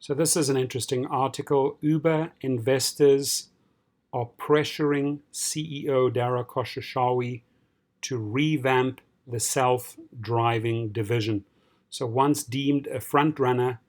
So this is an interesting article. Uber investors are pressuring CEO Dara Khosrowshahi to revamp the self-driving division. So once deemed a frontrunner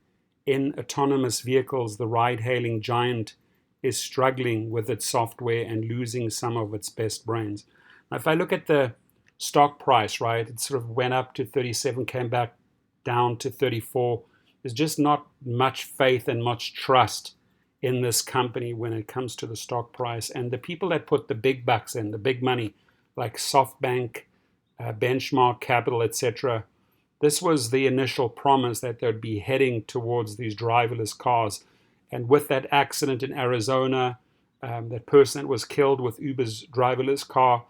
in autonomous vehicles, the ride-hailing giant is struggling with its software and losing some of its best brains. Now, if I look at the stock price, right, it sort of went up to 37, came back down to 34. There's just not much faith and much trust in this company when it comes to the stock price. And the people that put the big bucks in, the big money, like SoftBank, Benchmark Capital, etc., this was the initial promise that they'd be heading towards these driverless cars. And with that accident in Arizona, that person that was killed with Uber's driverless car,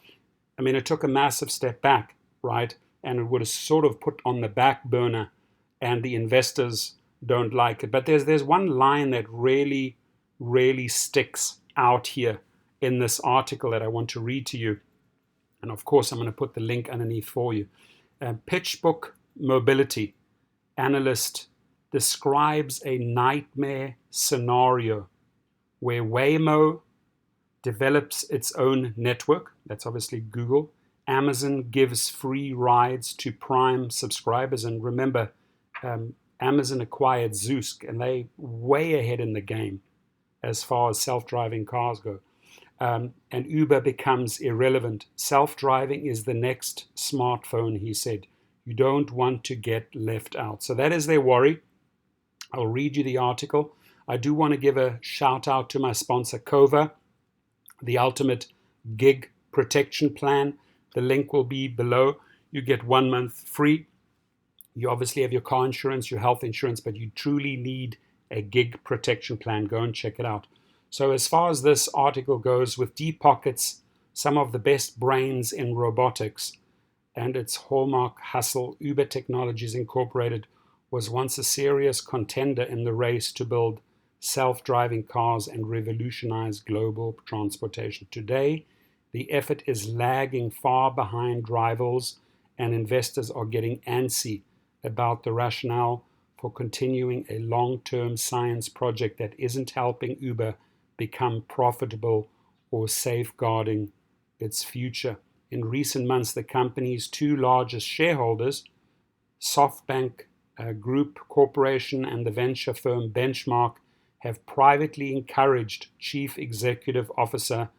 I mean, it took a massive step back, right? And it would have sort of put on the back burner, and the investors don't like it. But there's one line that really, really sticks out here in this article that I want to read to you. And of course, I'm going to put the link underneath for you. PitchBook Mobility analyst describes a nightmare scenario where Waymo develops its own network. That's obviously Google. Amazon gives free rides to Prime subscribers. And remember, Amazon acquired Zoosk, and they way ahead in the game as far as self-driving cars go. And Uber becomes irrelevant. Self-driving is the next smartphone, he said. You don't want to get left out. So that is their worry. I'll read you the article. I do want to give a shout out to my sponsor, Cova, the ultimate gig protection plan. The link will be below. You get 1 month free. You obviously have your car insurance, your health insurance, but you truly need a gig protection plan. Go and check it out. So as far as this article goes, with deep pockets, some of the best brains in robotics, and its hallmark hustle, Uber Technologies Incorporated was once a serious contender in the race to build self-driving cars and revolutionize global transportation. Today, the effort is lagging far behind rivals, and investors are getting antsy about the rationale for continuing a long-term science project that isn't helping Uber become profitable or safeguarding its future. In recent months, the company's two largest shareholders, SoftBank Group Corporation and the venture firm Benchmark, have privately encouraged Chief Executive Officer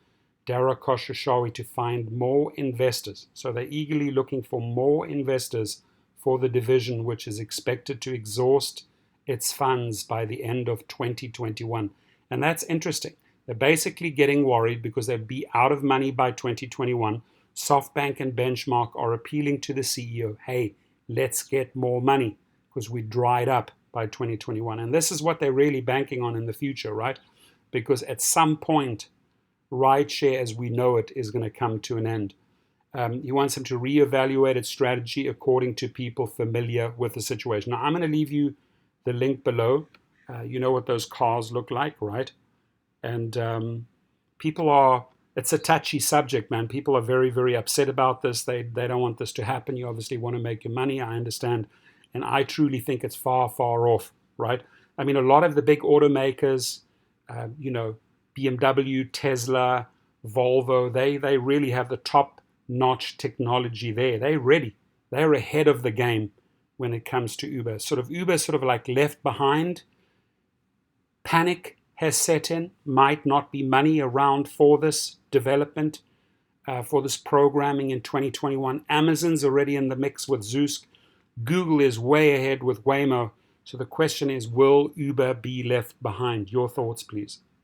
Dara Khosrowshahi to find more investors. So they're eagerly looking for more investors for the division, which is expected to exhaust its funds by the end of 2021. And that's interesting. They're basically getting worried because they'll be out of money by 2021. SoftBank and Benchmark are appealing to the CEO, hey, let's get more money because we dried up by 2021. And this is what they're really banking on in the future, right? Because at some point, rideshare as we know it is going to come to an end. He wants them to reevaluate its strategy according to people familiar with the situation. Now, I'm going to leave you the link below. You know what those cars look like, right? And people are, it's a touchy subject, man. People are very, very upset about this. They don't want this to happen. You obviously want to make your money, I understand. And I truly think it's far, far off, right? I mean, a lot of the big automakers, BMW, Tesla, Volvo, they really have the top-notch technology there. They're ready. They're ahead of the game when it comes to Uber. Uber sort of like left behind. Panic has set in. Might not be money around for this development, for this programming in 2021. Amazon's already in the mix with Zoosk. Google is way ahead with Waymo. So the question is, will Uber be left behind? Your thoughts, please.